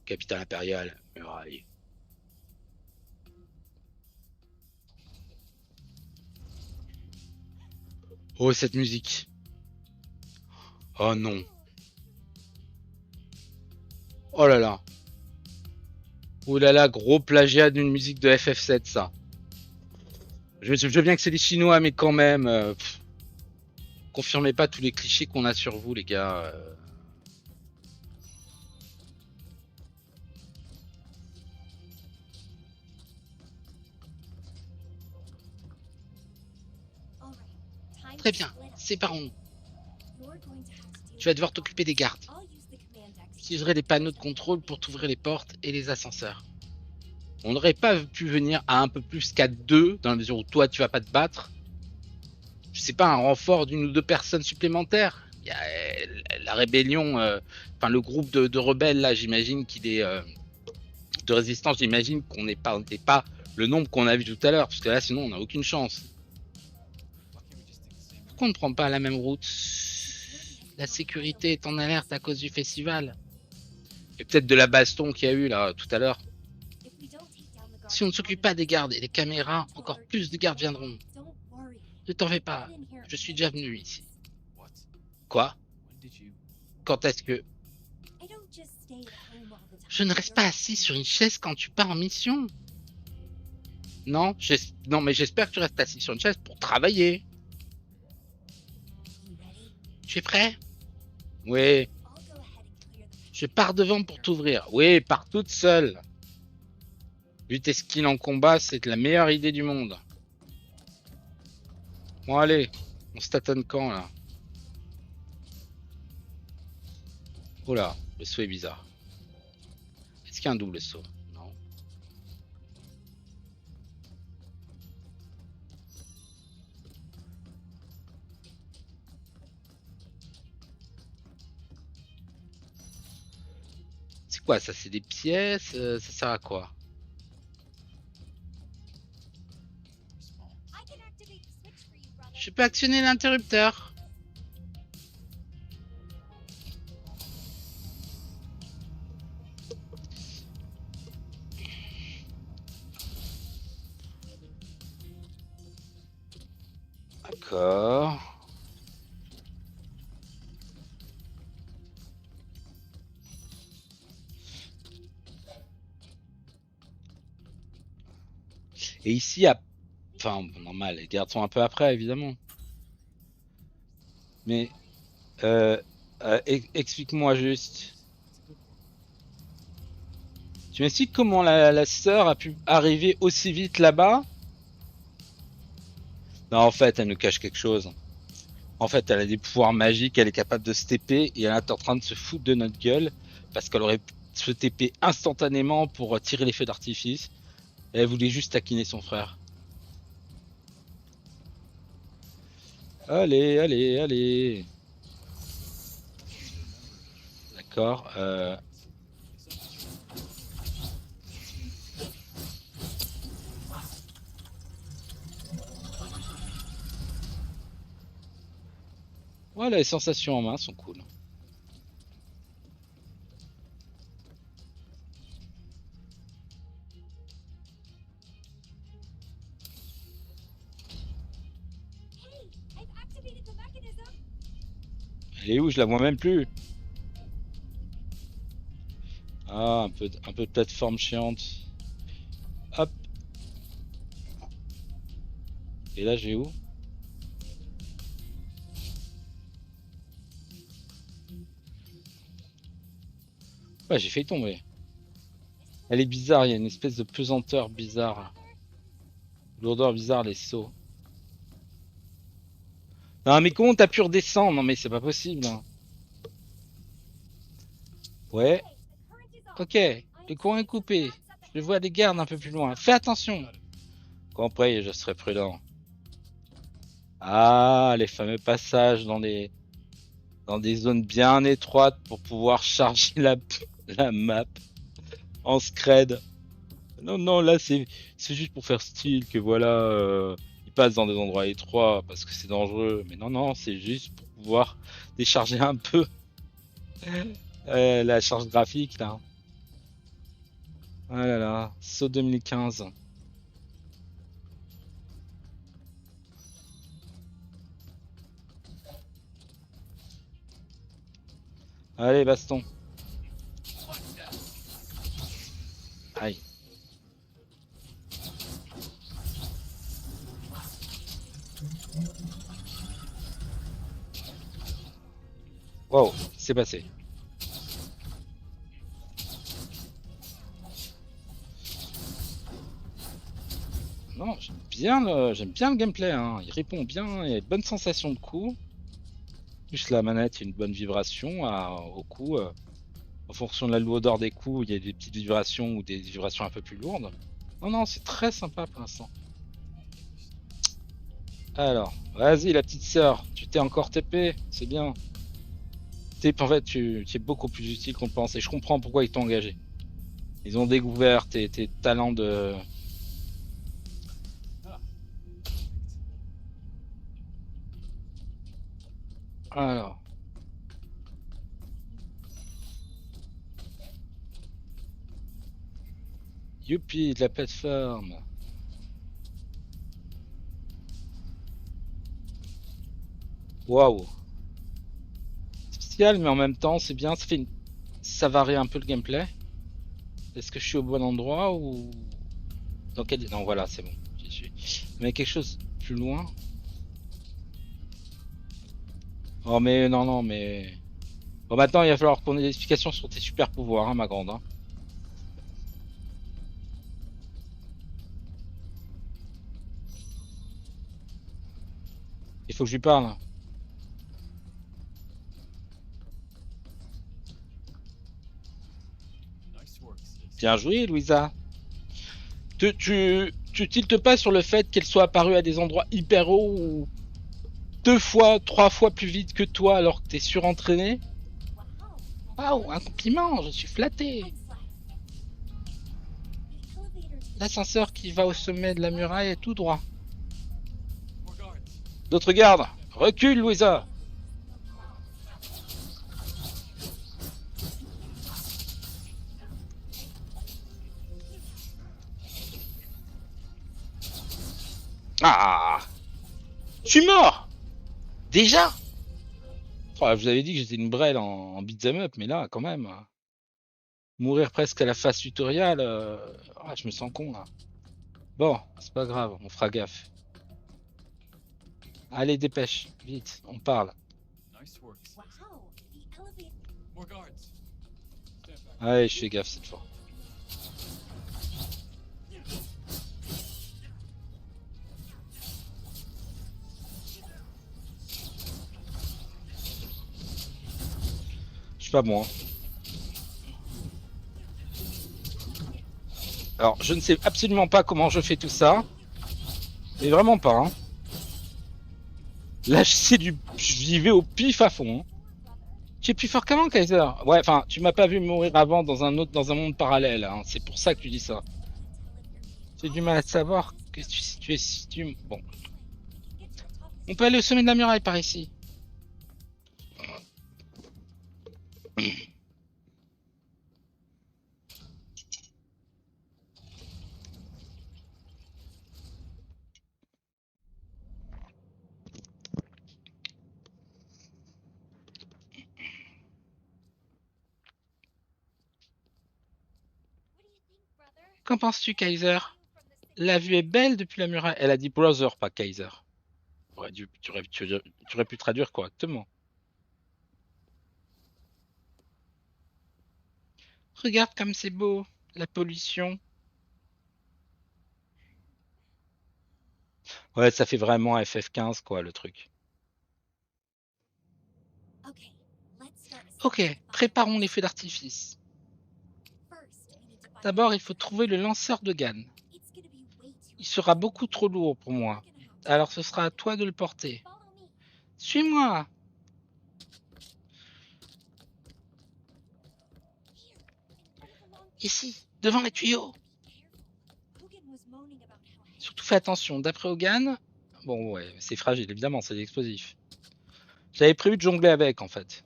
Capitale impériale, muraille. Oh, cette musique. Oh non. Oh là là. Oh là là, gros plagiat d'une musique de FF7, ça. Je veux bien que c'est des Chinois, mais quand même. Confirmez pas tous les clichés qu'on a sur vous, les gars. Très bien, séparons-nous. Tu vas devoir t'occuper des gardes. J'utiliserai les panneaux de contrôle pour t'ouvrir les portes et les ascenseurs. On n'aurait pas pu venir à un peu plus qu'à 2, dans la mesure où toi tu vas pas te battre. Je sais pas, un renfort d'une ou deux personnes supplémentaires. Il y a la rébellion, enfin le groupe de rebelles là, j'imagine qu'il est de résistance, j'imagine qu'on n'est pas le nombre qu'on a vu tout à l'heure, parce que là sinon on n'a aucune chance. Pourquoi on ne prend pas la même route? La sécurité est en alerte à cause du festival. Et peut-être de la baston qu'il y a eu là tout à l'heure. Si on ne s'occupe pas des gardes et des caméras, encore plus de gardes viendront. Ne t'en fais pas, je suis déjà venu ici. Quoi? Quand est-ce que... Je ne reste pas assis sur une chaise quand tu pars en mission. Non, non, mais j'espère que tu restes assis sur une chaise pour travailler. Tu es prêt? Oui. Je pars devant pour t'ouvrir. Oui, pars toute seule. Vu tes skills en combat, c'est la meilleure idée du monde. Bon, allez. On se tâtonne quand, là? Oh là, le saut est bizarre. Est-ce qu'il y a un double saut? Non. C'est quoi ça? C'est des pièces? Ça sert à quoi? Je peux actionner l'interrupteur. D'accord. Et ici, enfin, normal, les gardes sont un peu après, évidemment. Mais, explique-moi juste. Tu m'expliques comment la sœur a pu arriver aussi vite là-bas? Non, en fait, elle nous cache quelque chose. En fait, elle a des pouvoirs magiques, elle est capable de se TP et elle est en train de se foutre de notre gueule parce qu'elle aurait pu se TP instantanément pour tirer les feux d'artifice. Elle voulait juste taquiner son frère. Allez, allez, allez. D'accord. Ouais, les sensations en main sont cool. Elle est où? Je la vois même plus. Ah, un peu de plateforme chiante. Hop. Et là, j'ai où? Ouais, j'ai failli tomber. Elle est bizarre, il y a une espèce de pesanteur bizarre. Lourdeur bizarre, les sauts. Non, mais comment t'as pu redescendre? Non, mais c'est pas possible, hein. Ouais. Ok. Le courant est coupé. Je vois des gardes un peu plus loin. Fais attention. Compris, je serai prudent. Ah, les fameux passages dans des zones bien étroites pour pouvoir charger la map en scred. Non, non, là c'est juste pour faire style que voilà, ils passe dans des endroits étroits parce que c'est dangereux. Mais non, non, c'est juste pour pouvoir décharger un peu la charge graphique là. Ah là là, saut 2015. Allez, baston. Aïe. Wow, c'est passé. Non, j'aime bien le gameplay, hein. Il répond bien, il y a une bonne sensation de coup. Plus la manette, il y a une bonne vibration au coup. En fonction de la lourdeur des coups, il y a des petites vibrations ou des vibrations un peu plus lourdes. Non, non, c'est très sympa pour l'instant. Alors, vas-y la petite sœur, tu t'es encore TP, c'est bien. En fait, tu es beaucoup plus utile qu'on pense et je comprends pourquoi ils t'ont engagé. Ils ont découvert tes talents de... Alors. Youpi, de la plateforme. Waouh. Spécial, mais en même temps, c'est bien. Ça varie un peu le gameplay. Est-ce que je suis au bon endroit ou... Non, voilà, c'est bon. J'y suis. Mais quelque chose plus loin. Oh, mais non, non, mais... Bon, maintenant, il va falloir qu'on ait des explications sur tes super pouvoirs, hein, ma grande. Hein. Il faut que je lui parle. Bien joué, Louisa. Tu tiltes pas sur le fait qu'elle soit apparue à des endroits hyper hauts ou 2 fois, 3 fois plus vite que toi alors que t'es surentraîné? Waouh, un compliment, je suis flatté. L'ascenseur qui va au sommet de la muraille est tout droit. D'autres gardes, recule, Louisa. Ah, je suis mort. Déjà? Oh, je vous avais dit que j'étais une brêle en beat'em up, mais là, quand même, mourir presque à la phase tutoriel, je me sens con là. Bon, c'est pas grave, on fera gaffe. Allez, dépêche, vite, on parle. Allez, je fais gaffe cette fois. Je suis pas moi. Alors, je ne sais absolument pas comment je fais tout ça. Mais vraiment pas. Hein. Là, j'y vais au pif à fond. Hein. Tu es plus fort qu'avant, Kaiser. Ouais, enfin, tu m'as pas vu mourir avant dans un monde parallèle. Hein. C'est pour ça que tu dis ça. J'ai du mal à savoir que tu es si tu... Bon. On peut aller au sommet de la muraille par ici. Qu'en penses-tu, Kaiser? La vue est belle depuis la muraille. Elle a dit brother, pas Kaiser. Tu aurais pu traduire correctement. Regarde comme c'est beau, la pollution. Ouais, ça fait vraiment FF15, quoi, le truc. Ok, préparons les feux d'artifice. D'abord, il faut trouver le lanceur de GAN. Il sera beaucoup trop lourd pour moi. Alors ce sera à toi de le porter. Suis-moi. Ici, devant les tuyaux. Surtout fais attention, d'après Hogan, Bon, ouais, c'est fragile, évidemment, c'est explosif. J'avais prévu de jongler avec, en fait.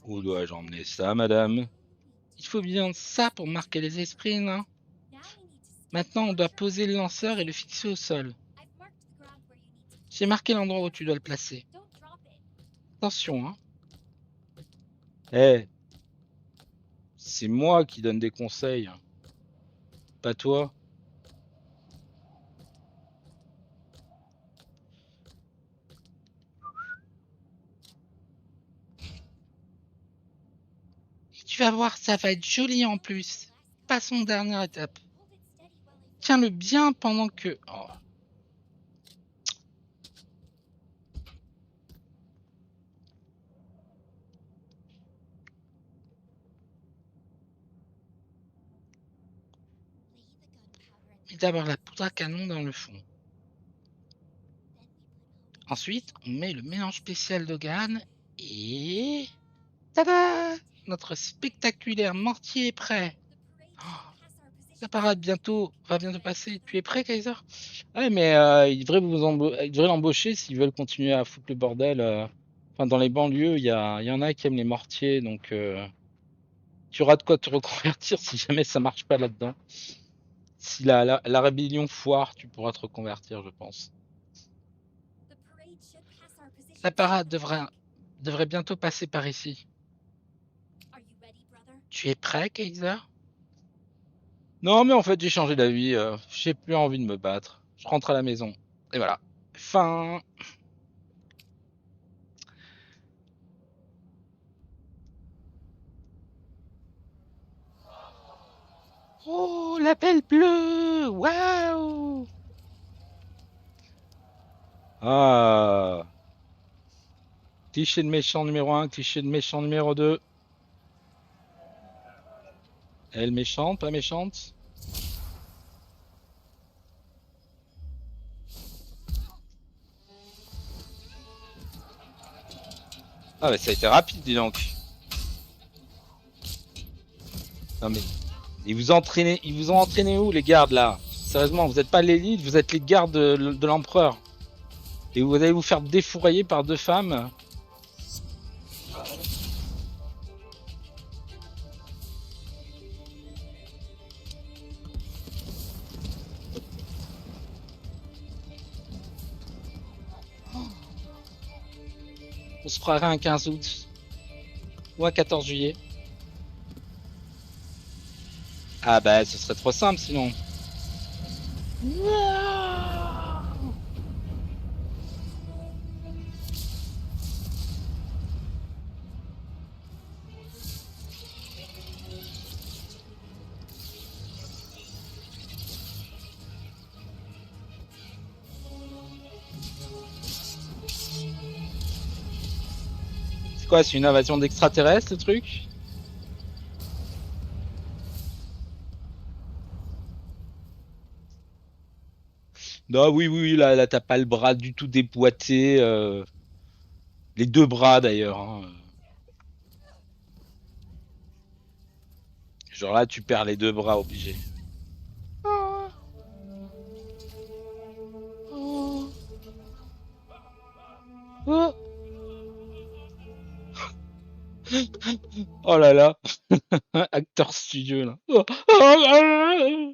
Où dois-je emmener ça, madame? Il faut bien ça pour marquer les esprits, non? Maintenant, on doit poser le lanceur et le fixer au sol. J'ai marqué l'endroit où tu dois le placer. Attention, hein. Eh, c'est moi qui donne des conseils, pas toi. Tu vas voir, ça va être joli en plus. Passons aux dernière étape. Tiens-le bien pendant que... Oh. Mets d'abord la poudre à canon dans le fond. Ensuite, on met le mélange spécial d'Hogan et... Tada! Notre spectaculaire mortier est prêt. Oh, la parade va bientôt passer. Tu es prêt, Kaiser? Ouais, mais ils devraient ils devraient l'embaucher s'ils veulent continuer à foutre le bordel. Enfin, dans les banlieues, il y en a qui aiment les mortiers, donc tu auras de quoi te reconvertir si jamais ça marche pas là-dedans. Si la rébellion foire, tu pourras te reconvertir, je pense. La parade devrait bientôt passer par ici. Tu es prêt, Kaiser? Non, mais en fait, j'ai changé d'avis. J'ai plus envie de me battre. Je rentre à la maison. Et voilà. Fin. Oh, la belle bleue! Waouh! Ah! Cliché de méchant numéro 1, cliché de méchant numéro 2. Elle méchante, pas méchante? Ah, bah ça a été rapide, dis donc. Non, mais ils vous ont entraîné où, les gardes, là? Sérieusement, vous n'êtes pas l'élite, vous êtes les gardes de l'empereur. Et vous allez vous faire défourailler par deux femmes? On se croirait un 15 août. Ou un 14 juillet. Ah bah, ce serait trop simple, sinon. C'est quoi, c'est une invasion d'extraterrestres, le truc? Non, oui, oui, oui, là t'as pas le bras du tout déboîté. Les deux bras, d'ailleurs, hein. Genre là, tu perds les deux bras, obligé. Oh, oh, oh. Oh là là, acteur studio là. Oh, oh, oh.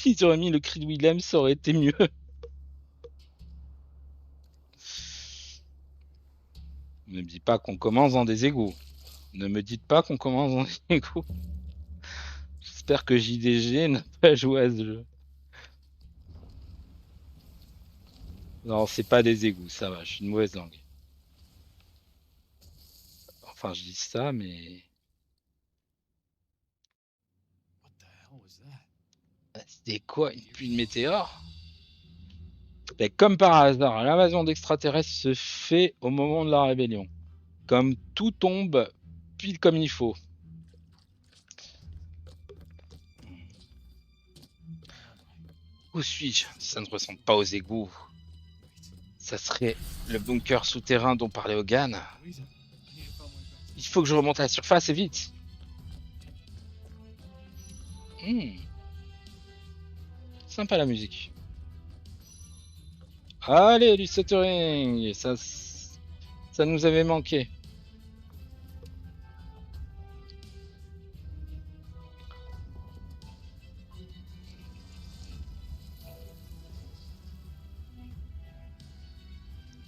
Ils auraient mis le cri de Willem, ça aurait été mieux. Ne me dis pas qu'on commence dans des égouts. Ne me dites pas qu'on commence dans des égouts. J'espère que JDG n'a pas joué à ce jeu. Non, c'est pas des égouts, ça va, je suis une mauvaise langue. Enfin, je dis ça, mais... C'était quoi, une pluie de météores? Et comme par hasard, l'invasion d'extraterrestres se fait au moment de la rébellion. Comme tout tombe pile comme il faut. Où suis-je? Ça ne ressemble pas aux égouts. Ça serait le bunker souterrain dont parlait Hogan. Il faut que je remonte à la surface et vite. Hmm, sympa la musique. Allez, du Saturing, ça nous avait manqué.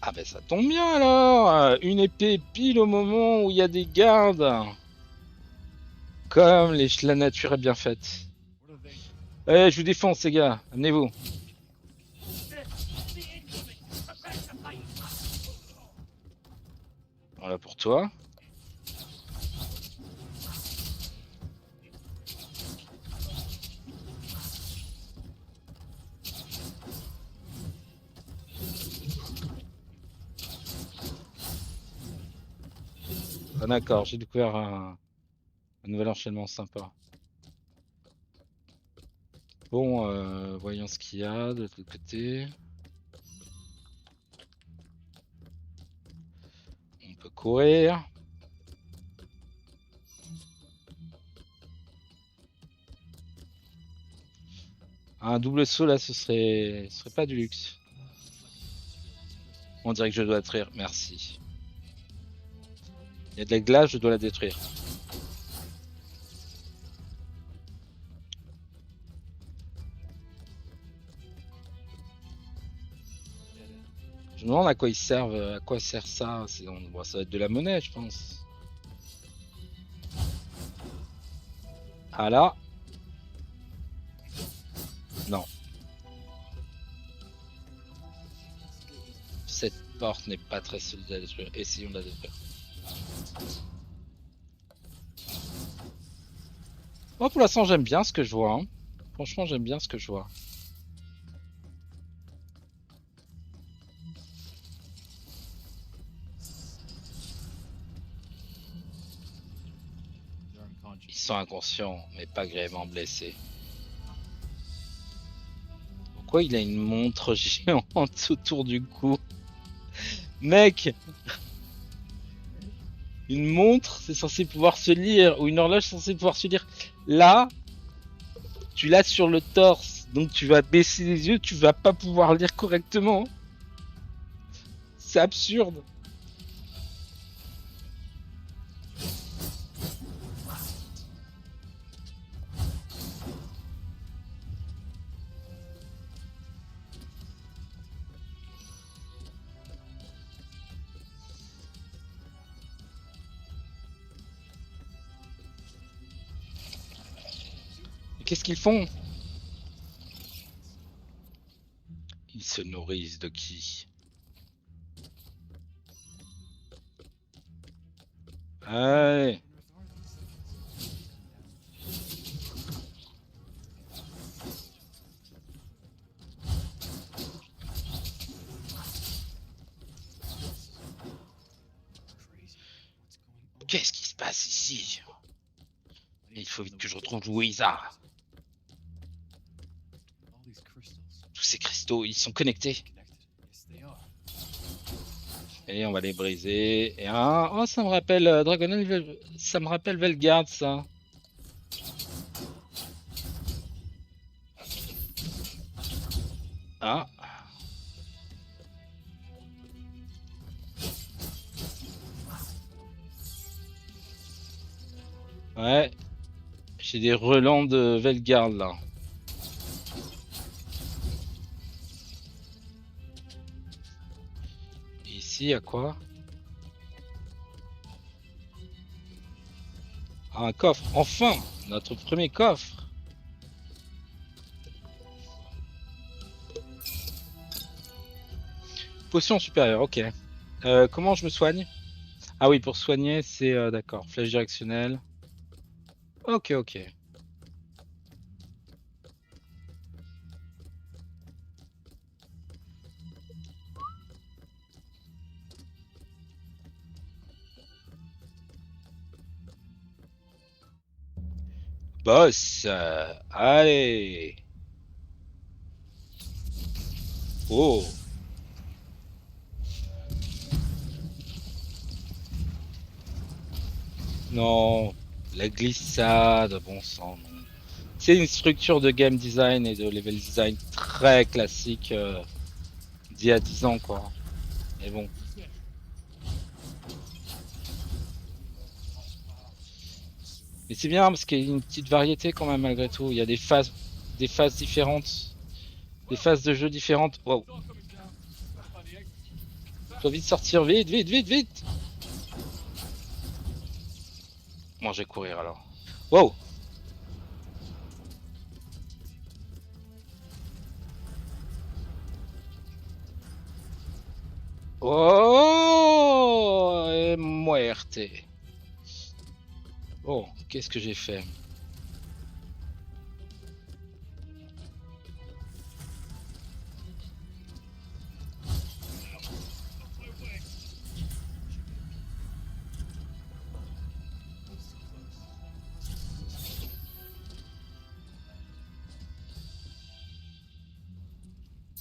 Ah ben ça tombe bien alors, une épée pile au moment où il y a des gardes. Comme la nature est bien faite. Eh, je vous défonce les gars, amenez-vous. Voilà pour toi. Ah, d'accord, j'ai découvert un nouvel enchaînement sympa. Bon, voyons ce qu'il y a de l'autre côté. On peut courir. Un double saut là, ce serait pas du luxe. On dirait que je dois détruire. Merci. Il y a de la glace, je dois la détruire. Je me demande à quoi ils servent, à quoi sert ça. Bon, ça va être de la monnaie, je pense. Ah là, non. Cette porte n'est pas très solide à détruire. Essayons de la détruire. Moi, pour l'instant, j'aime bien ce que je vois, hein. Franchement, j'aime bien ce que je vois. Ils sont inconscients, mais pas grièvement blessés. Pourquoi il a une montre géante autour du cou? Mec, une montre, c'est censé pouvoir se lire, ou une horloge, c'est censé pouvoir se lire. Là, tu l'as sur le torse, donc tu vas baisser les yeux, tu vas pas pouvoir lire correctement. C'est absurde. Qu'est-ce qu'ils font? Ils se nourrissent de qui? Allez. Qu'est-ce qui se passe ici? Il faut vite que je retrouve Louisa. Tous ces cristaux, ils sont connectés. Et on va les briser. Et oh, ça me rappelle Dragonel, ça me rappelle Velgard, ça. Ah. Ouais. J'ai des relents de Velgard, là. Et ici, à quoi? Ah, un coffre. Enfin! Notre premier coffre. Potion supérieure, ok. Comment je me soigne? Ah oui, pour soigner, c'est d'accord. Flèche directionnelle. Ok, ok. Boss, allez. Oh, non. La glissade, bon sang, non. C'est une structure de game design et de level design très classique d'il y a 10 ans, quoi. Mais bon. Mais c'est bien parce qu'il y a une petite variété quand même malgré tout. Il y a des phases différentes, des phases de jeu différentes. Wow. Faut vite sortir, vite, vite, vite, vite. Moi, je vais courir alors. Wow. Oh, et muerte. Oh, qu'est-ce que j'ai fait?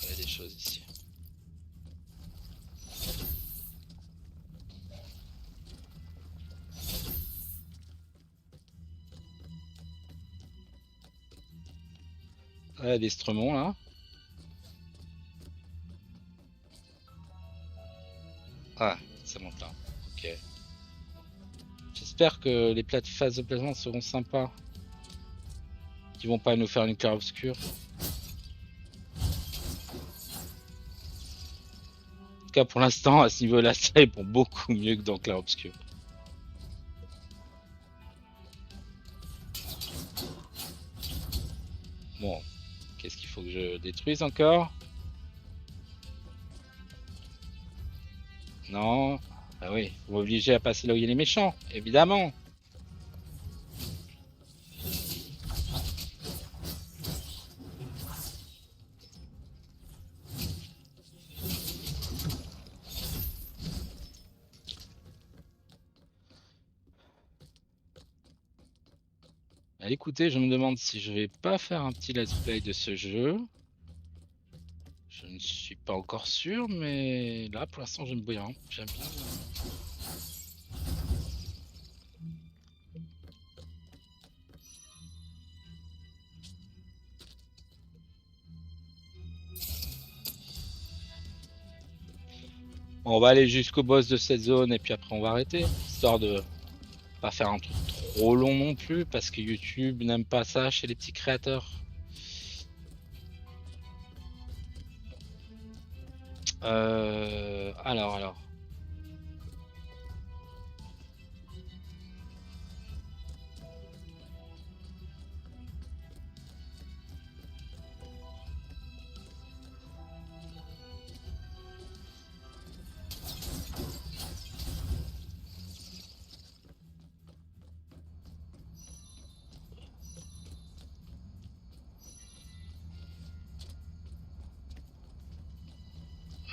Il y a des choses ici. Ouais, des stremons là. Ah, ça monte là. Ok. J'espère que les phases de placement seront sympas. Qu'ils vont pas nous faire une clair obscur. En tout cas, pour l'instant, à ce niveau-là, ça répond beaucoup mieux que dans clair obscur. Bon, qu'est-ce qu'il faut que je détruise encore? Non. Ah oui, vous m'obligez à passer là où il y a les méchants, évidemment. Allez, écoutez, je me demande si je vais pas faire un petit let's play de ce jeu. Je ne suis pas encore sûr, mais là, pour l'instant, j'aime bien. J'aime bien. On va aller jusqu'au boss de cette zone et puis après on va arrêter, histoire de pas faire un truc trop long non plus, parce que YouTube n'aime pas ça chez les petits créateurs. Alors.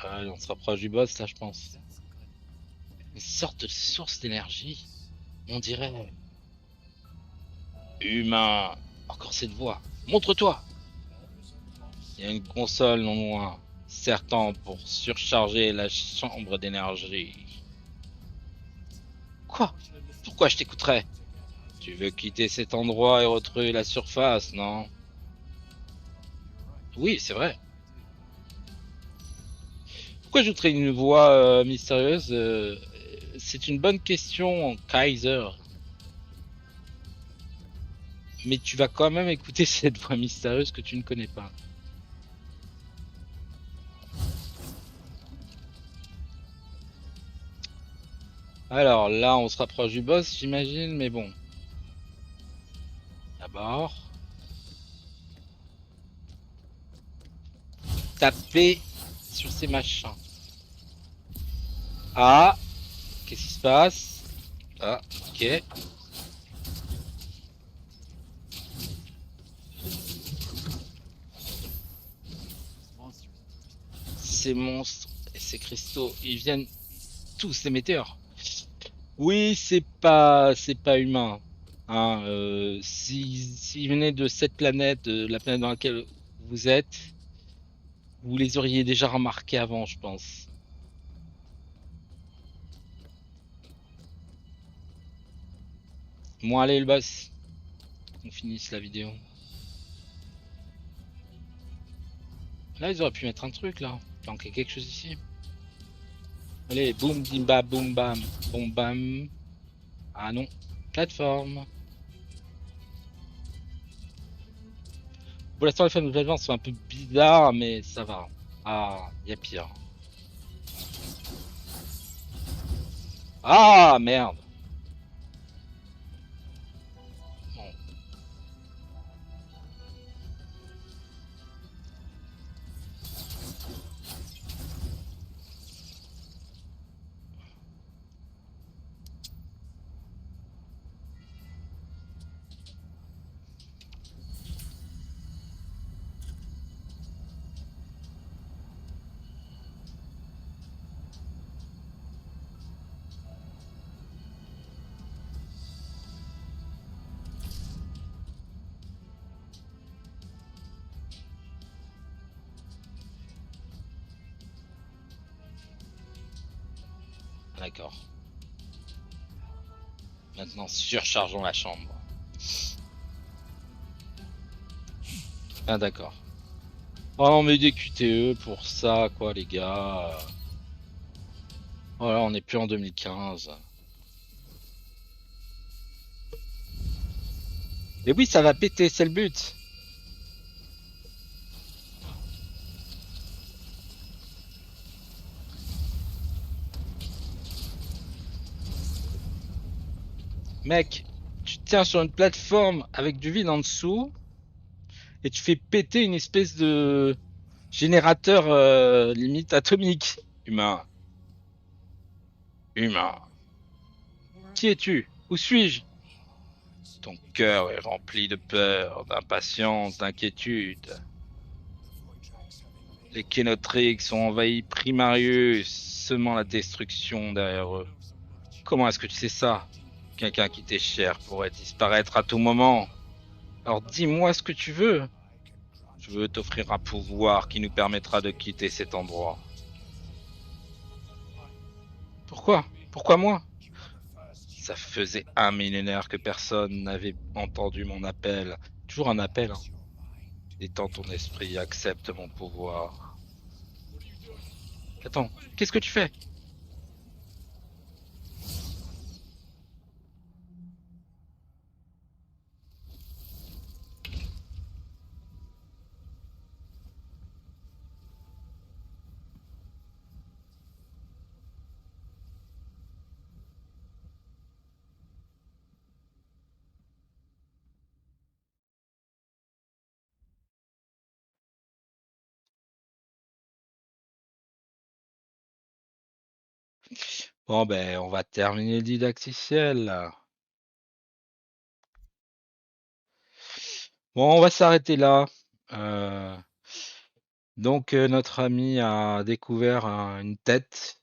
Allez, on se rapproche du boss là, je pense. Une sorte de source d'énergie, on dirait. Humain. Encore cette voix. Montre-toi. Il y a une console non loin, sertant pour surcharger la chambre d'énergie. Quoi? Pourquoi je t'écouterais? Tu veux quitter cet endroit et retrouver la surface, non? Oui, c'est vrai. Pourquoi j'ajouterais une voix mystérieuse? C'est une bonne question, Kaiser. Mais tu vas quand même écouter cette voix mystérieuse que tu ne connais pas. Alors là, on se rapproche du boss, j'imagine, mais bon. D'abord, taper sur ces machins. Ah, qu'est-ce qui se passe? Ah, ok. Ces monstres et ces cristaux, ils viennent tous des météores. Oui, c'est pas humain. Hein, s'ils venaient de cette planète, de la planète dans laquelle vous êtes, vous les auriez déjà remarqués avant, je pense. Bon, allez, le boss, qu'on finisse la vidéo. Là, ils auraient pu mettre un truc, là. Planquer quelque chose ici. Allez, boum, dimba, boum, bam. Boum, bam. Ah non. Plateforme. Pour l'instant, les femmes de plateforme sont un peu bizarres, mais ça va. Ah, il y a pire. Ah, merde. Bon. D'accord. Maintenant, surchargeons la chambre. Ah, d'accord. Oh, on met des QTE pour ça, quoi, les gars. Voilà, on n'est plus en 2015. Mais oui, ça va péter, c'est le but. Mec, tu te tiens sur une plateforme avec du vide en dessous et tu fais péter une espèce de générateur limite atomique. Humain, humain. Qui es-tu? Où suis-je? Ton cœur est rempli de peur, d'impatience, d'inquiétude. Les Kénotrix ont envahi Primarius, semant la destruction derrière eux. Comment est-ce que tu sais ça? Quelqu'un qui t'est cher pourrait disparaître à tout moment. Alors dis-moi ce que tu veux. Je veux t'offrir un pouvoir qui nous permettra de quitter cet endroit. Pourquoi? Pourquoi moi? Ça faisait un millénaire que personne n'avait entendu mon appel. Toujours un appel, hein. Détends ton esprit, accepte mon pouvoir. Attends, qu'est-ce que tu fais? Bon ben, on va terminer le didacticiel là. Bon, on va s'arrêter là. Euh, notre ami a découvert une tête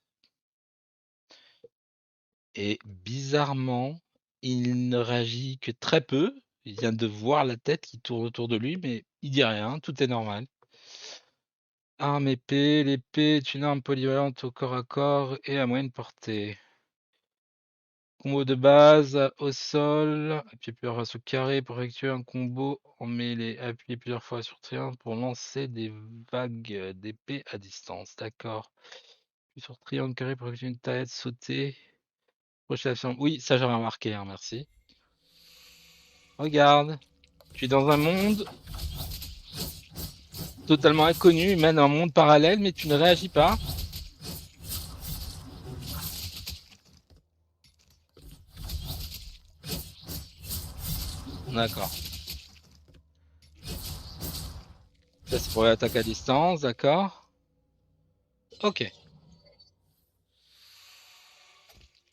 et bizarrement, il ne réagit que très peu. Il vient de voir la tête qui tourne autour de lui, mais il dit rien, tout est normal. Arme épée, l'épée est une arme polyvalente au corps à corps et à moyenne portée. Combo de base au sol, appuyer plusieurs fois sur carré pour effectuer un combo en mêlée, appuyer plusieurs fois sur triangle pour lancer des vagues d'épée à distance. D'accord. Puis sur triangle carré pour effectuer une taillade sautée. Prochaine action. Oui, ça j'avais remarqué, hein, merci. Regarde, tu es dans un monde totalement inconnu, même un monde parallèle, mais tu ne réagis pas. D'accord. Ça c'est pour l'attaque à distance, d'accord. Ok.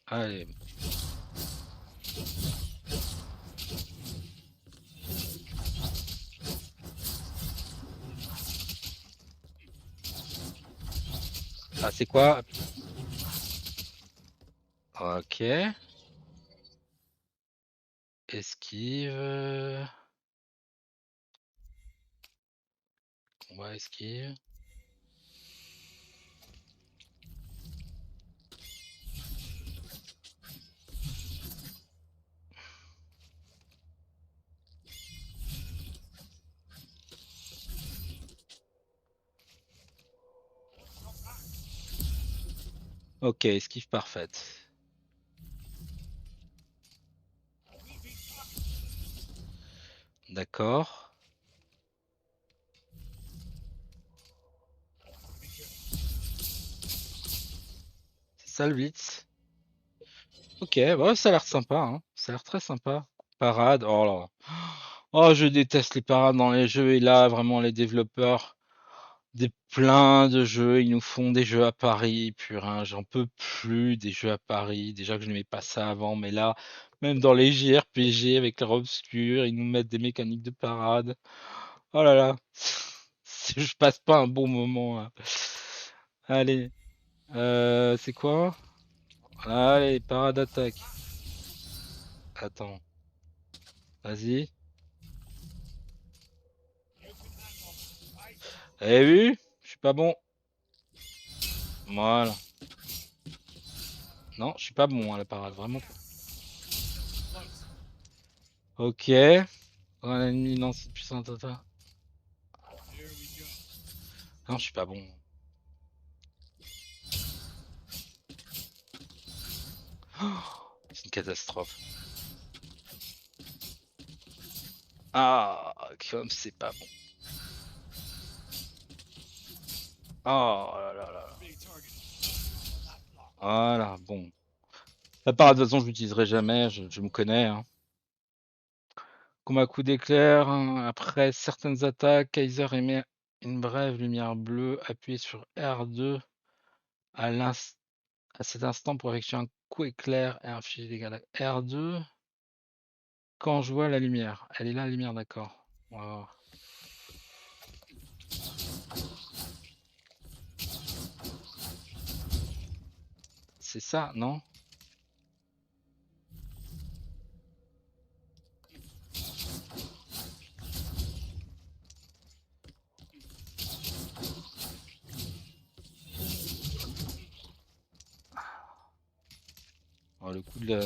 Allez. Ah, c'est quoi? Ok. Esquive. Combat esquive. Ok, esquive parfaite. D'accord. C'est ça le blitz. Ok, ouais, ça a l'air sympa, hein. Ça a l'air très sympa. Parade, oh là. Oh, je déteste les parades dans les jeux et là, vraiment, les développeurs, des plein de jeux, ils nous font des jeux à Paris, purin, j'en peux plus des jeux à Paris. Déjà que je n'aimais pas ça avant, mais là, même dans les JRPG avec leur obscur, ils nous mettent des mécaniques de parade. Oh là là, je passe pas un bon moment là. Allez, c'est quoi? Allez, parade attaque. Attends, vas-y. Vous avez vu? Je suis pas bon. Voilà. Non, je suis pas bon à la parade, vraiment pas. Ok. Un ennemi lance une puissante attaque. Non, je suis pas bon. C'est une catastrophe. Ah, comme c'est pas bon. Oh là là là. Voilà, bon. La parade, de toute façon, je l'utiliserai jamais, je me connais, hein. Combat coup d'éclair, hein, après certaines attaques, Kaiser émet une brève lumière bleue. Appuyez sur R2 à à cet instant pour effectuer un coup éclair et infliger des dégâts. R2, quand je vois la lumière. Elle est là, la lumière, d'accord. On va voir. C'est ça, non? Oh, le coup de la...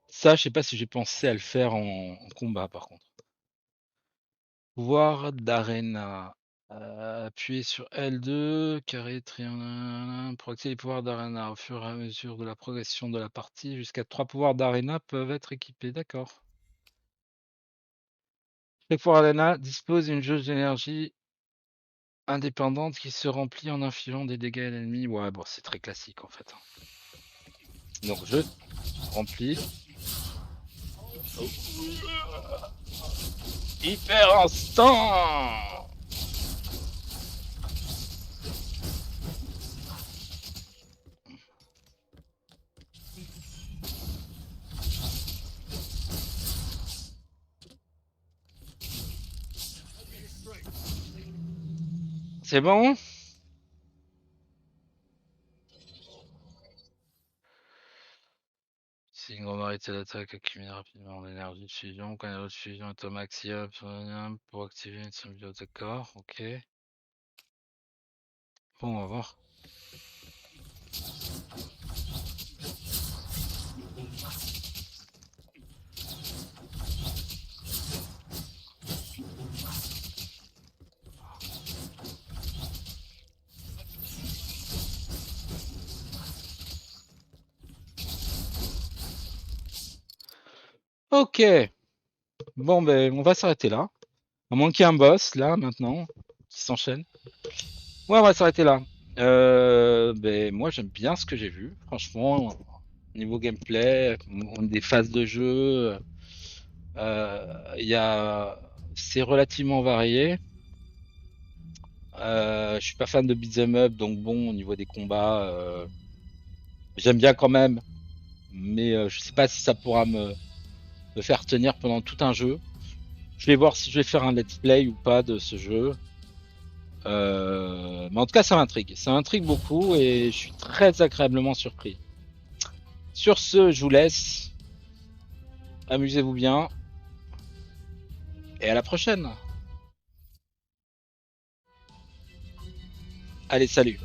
Ça, je sais pas si j'ai pensé à le faire en combat, par contre. Pouvoir d'arena. Appuyez sur L2, carré, triangle, pour activer les pouvoirs d'arena. Au fur et à mesure de la progression de la partie, jusqu'à 3 pouvoirs d'arena peuvent être équipés. D'accord. Chaque pouvoir d'arena dispose d'une jauge d'énergie indépendante qui se remplit en infligeant des dégâts à l'ennemi. Ouais, bon, c'est très classique en fait, hein. Donc je remplis. Oh. Hyper instant. C'est bon? Si une grande variété d'attaques accumule rapidement l'énergie de fusion, quand l'énergie de fusion est au maximum, pour activer une symbiote, d'accord, ok. Bon, on va voir. Ok, bon ben on va s'arrêter là. À moins qu'il y ait un boss là maintenant qui s'enchaîne. Ouais, on va s'arrêter là. Ben moi j'aime bien ce que j'ai vu. Franchement, niveau gameplay, des phases de jeu, il y a, c'est relativement varié. Je suis pas fan de beat'em up, donc bon, au niveau des combats, j'aime bien quand même, mais je sais pas si ça pourra me faire tenir pendant tout un jeu. Je vais voir si je vais faire un let's play ou pas de ce jeu. Mais en tout cas, ça m'intrigue. Ça m'intrigue beaucoup et je suis très agréablement surpris. Sur ce, je vous laisse. Amusez-vous bien et à la prochaine. Allez, salut.